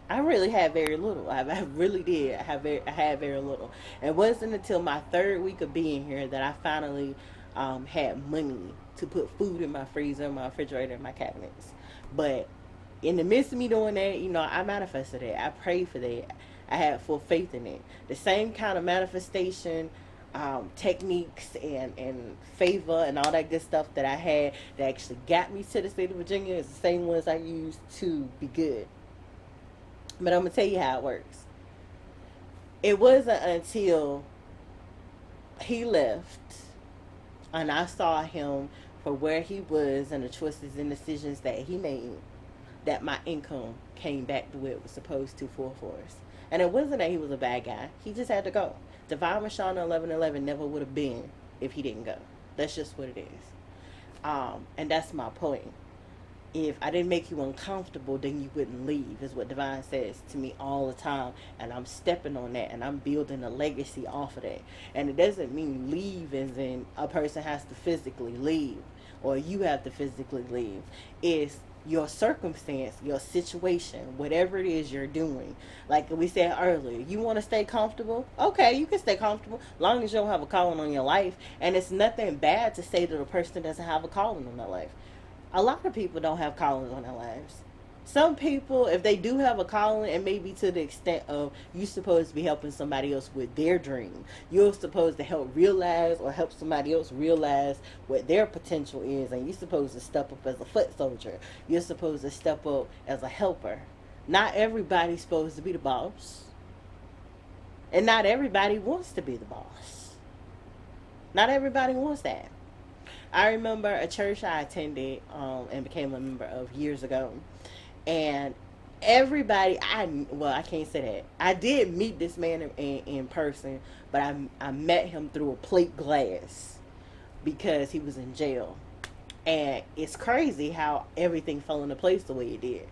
I really had very little. I really did. I had very little. It wasn't until my third week of being here that I finally had money to put food in my freezer, my refrigerator, and my cabinets. But in the midst of me doing that, I manifested it. I prayed for that. I had full faith in it. The same kind of manifestation techniques and favor and all that good stuff that I had that actually got me to the state of Virginia is the same ones I used to be good. But I'm gonna tell you how it works. It wasn't until he left and I saw him for where he was and the choices and decisions that he made that my income came back to where it was supposed to full force. And it wasn't that he was a bad guy. He just had to go. Divine Mashana 1111 never would have been if he didn't go. That's just what it is. And that's my point. If I didn't make you uncomfortable, then you wouldn't leave, is what Divine says to me all the time. And I'm stepping on that and I'm building a legacy off of that. And it doesn't mean leave as in a person has to physically leave or you have to physically leave. It's your circumstance, your situation, whatever it is you're doing. Like we said earlier, you want to stay comfortable? Okay, you can stay comfortable as long as you don't have a calling on your life. And it's nothing bad to say that a person doesn't have a calling on their life. A lot of people don't have callings on their lives. Some people, if they do have a calling, it may be to the extent of you supposed to be helping somebody else with their dream. You're supposed to help realize or help somebody else realize what their potential is, and you're supposed to step up as a foot soldier. You're supposed to step up as a helper. Not everybody's supposed to be the boss, and not everybody wants to be the boss. Not everybody wants that. I remember a church I attended and became a member of years ago, and everybody I can't say that I did meet this man in person, but I met him through a plate glass because he was in jail, and it's crazy how everything fell into place the way it did.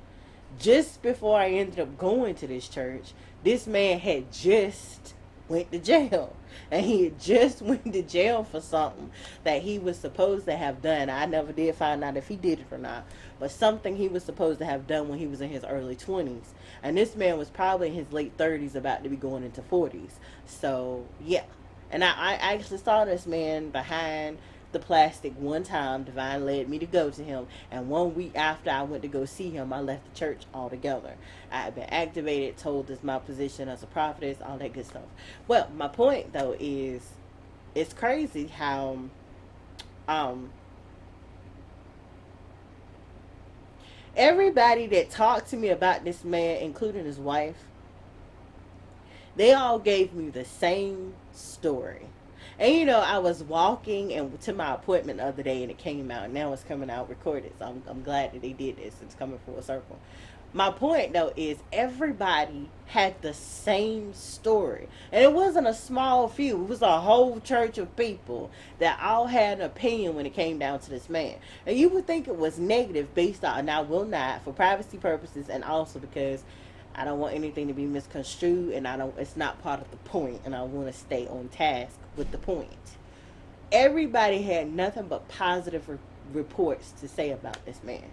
Just before I ended up going to this church, this man had just went to jail. And he had just went to jail for something that he was supposed to have done. I never did find out if he did it or not. But something he was supposed to have done when he was in his early 20s. And this man was probably in his late 30s, about to be going into 40s. So, yeah. And I actually saw this man behind the plastic one time. Divine led me to go to him, and 1 week after I went to go see him, I left the church altogether. I had been activated, told this my position as a prophetess, all that good stuff. Well, my point though is it's crazy how um everybody that talked to me about this man, including his wife, they all gave me the same story. And I was walking and to my appointment the other day, and it came out. Now it's coming out recorded, so I'm glad that they did this. It's coming full circle. My point though is everybody had the same story, and it wasn't a small few. It was a whole church of people that all had an opinion when it came down to this man. And you would think it was negative based on, and I will not, for privacy purposes, and also because I don't want anything to be misconstrued, and I don't. It's not part of the point, and I want to stay on task with the point. Everybody had nothing but positive reports to say about this man.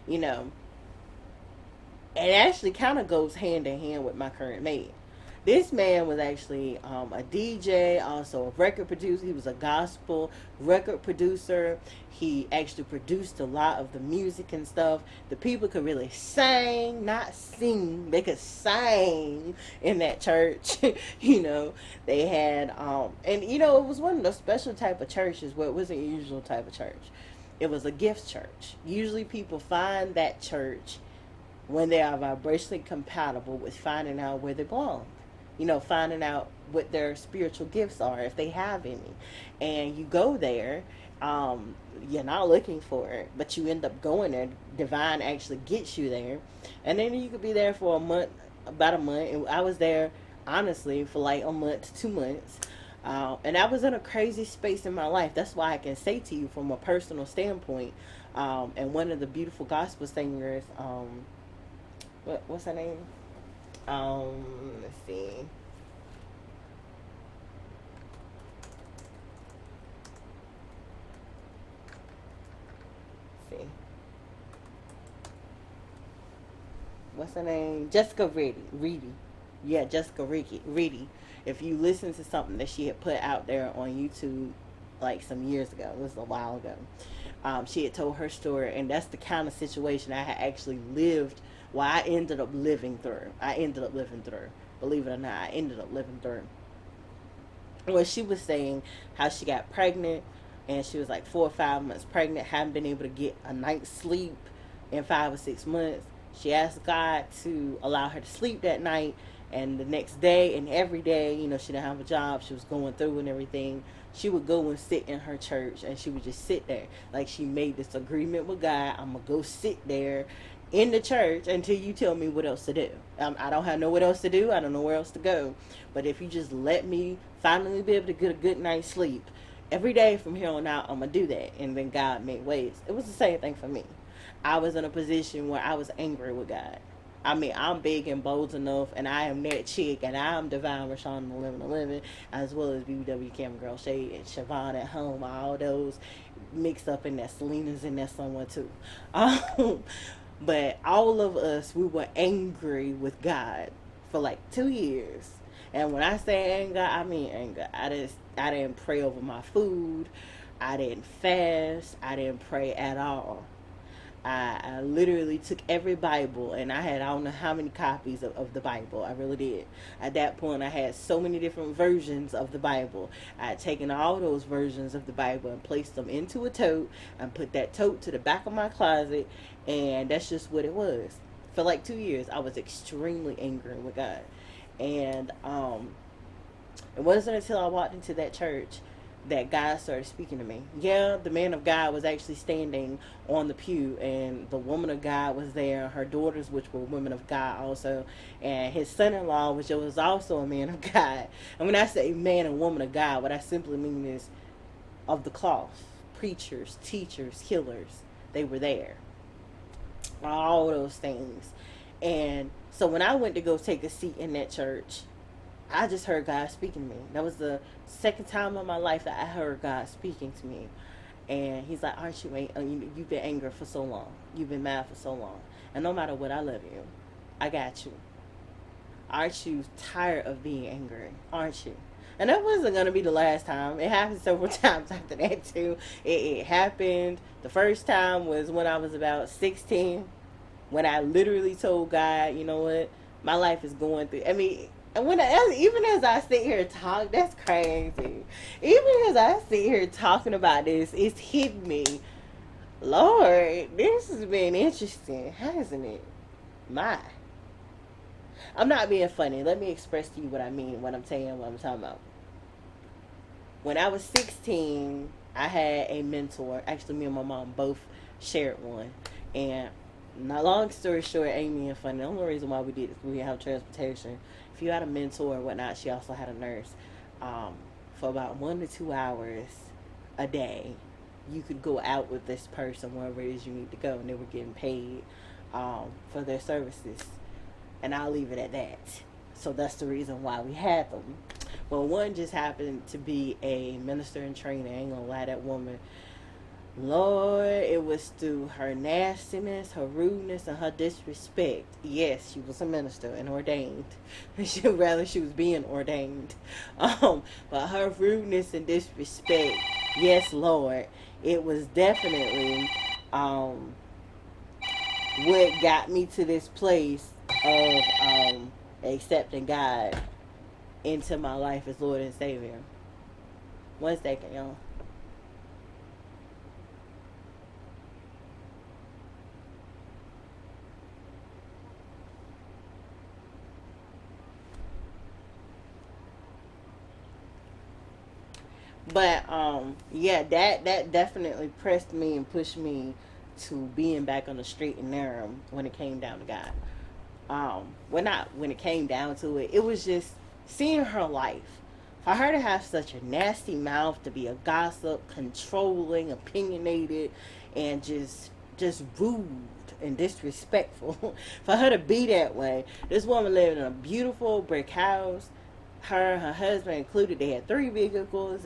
You know, it actually kind of goes hand in hand with my current mate. This man was actually a DJ, also a record producer. He was a gospel record producer. He actually produced a lot of the music and stuff. The people could really sing, not sing. They could sing in that church. They had, and it was one of those special type of churches where it wasn't a usual type of church. It was a gift church. Usually people find that church when they are vibrationally compatible with finding out where they belong. Finding out what their spiritual gifts are, if they have any. And you go there, you're not looking for it, but you end up going there. Divine actually gets you there. And then you could be there for a month, about a month. And I was there, honestly, for like a month to 2 months. And I was in a crazy space in my life. That's why I can say to you from a personal standpoint. And one of the beautiful gospel singers, what's her name? Let's see. Let's see. what's her name? Jessica Reedy. Yeah, Jessica Reedy. If you listen to something that she had put out there on YouTube like some years ago, it was a while ago. She had told her story, and that's the kind of situation I had actually lived. Well, I ended up living through. I ended up living through. Believe it or not, I ended up living through. Well, she was saying how she got pregnant, and she was like 4 or 5 months pregnant, hadn't been able to get a night's sleep in 5 or 6 months. She asked God to allow her to sleep that night, and the next day and every day, she didn't have a job. She was going through and everything. She would go and sit in her church, and she would just sit there. Like, she made this agreement with God. I'm going to go sit there in the church until you tell me what else to do. I don't have nowhere else to do. I don't know where else to go. But if you just let me finally be able to get a good night's sleep, every day from here on out, I'm going to do that. And then God made ways. It was the same thing for me. I was in a position where I was angry with God. I mean, I'm big and bold enough, and I am that chick, and I'm Divine Rashawn 1111, as well as BBW Camera Girl Shade and Siobhan at home, all those mixed up in that. Selena's in that somewhere too. But all of us, we were angry with God for like 2 years. And when I say anger, I mean anger. I didn't pray over my food. I didn't fast. I didn't pray at all. I literally took every Bible, and I don't know how many copies of the Bible. I really did. At that point, I had so many different versions of the Bible. I had taken all those versions of the Bible and placed them into a tote and put that tote to the back of my closet, and that's just what it was. For like 2 years, I was extremely angry with God. And it wasn't until I walked into that church that God started speaking to me. Yeah, the man of God was actually standing on the pew, and the woman of God was there, her daughters, which were women of God also, and his son-in-law, which was also a man of God. And when I say man and woman of God, what I simply mean is of the cloth. Preachers, teachers, healers, they were there. All those things. And so when I went to go take a seat in that church, I just heard God speaking to me. That was the second time in my life that I heard God speaking to me. And he's like, aren't you, you've been angry for so long. You've been mad for so long. And no matter what, I love you. I got you. Aren't you tired of being angry? Aren't you? And that wasn't going to be the last time. It happened several times after that, too. It happened. The first time was when I was about 16, when I literally told God, you know what? My life is going through. I mean, and even as I sit here talk, that's crazy. Even as I sit here talking about this, it's hit me. Lord, this has been interesting, hasn't it? My. I'm not being funny. Let me express to you what I mean, what I'm saying, what I'm talking about. When I was 16, I had a mentor. Actually, me and my mom both shared one. And not long story short, ain't being funny. The only reason why we did this, we didn't have transportation. If you had a mentor or whatnot, she also had a nurse. For about 1 to 2 hours a day, you could go out with this person wherever it is you need to go, and they were getting paid for their services. And I'll leave it at that. So that's the reason why we had them. Well, one just happened to be a minister in training. I ain't gonna lie, that woman, Lord, it was through her nastiness, her rudeness, and her disrespect. Yes, she was a minister and ordained. She was being ordained. But her rudeness and disrespect, yes, Lord, it was definitely what got me to this place of accepting God into my life as Lord and Savior. 1 second, y'all. But yeah, that definitely pressed me and pushed me to being back on the straight and narrow when it came down to God. When it came down to it, it was just seeing her life. For her to have such a nasty mouth, to be a gossip, controlling, opinionated, and just rude and disrespectful. For her to be that way, this woman lived in a beautiful brick house. Her husband included, they had 3 vehicles.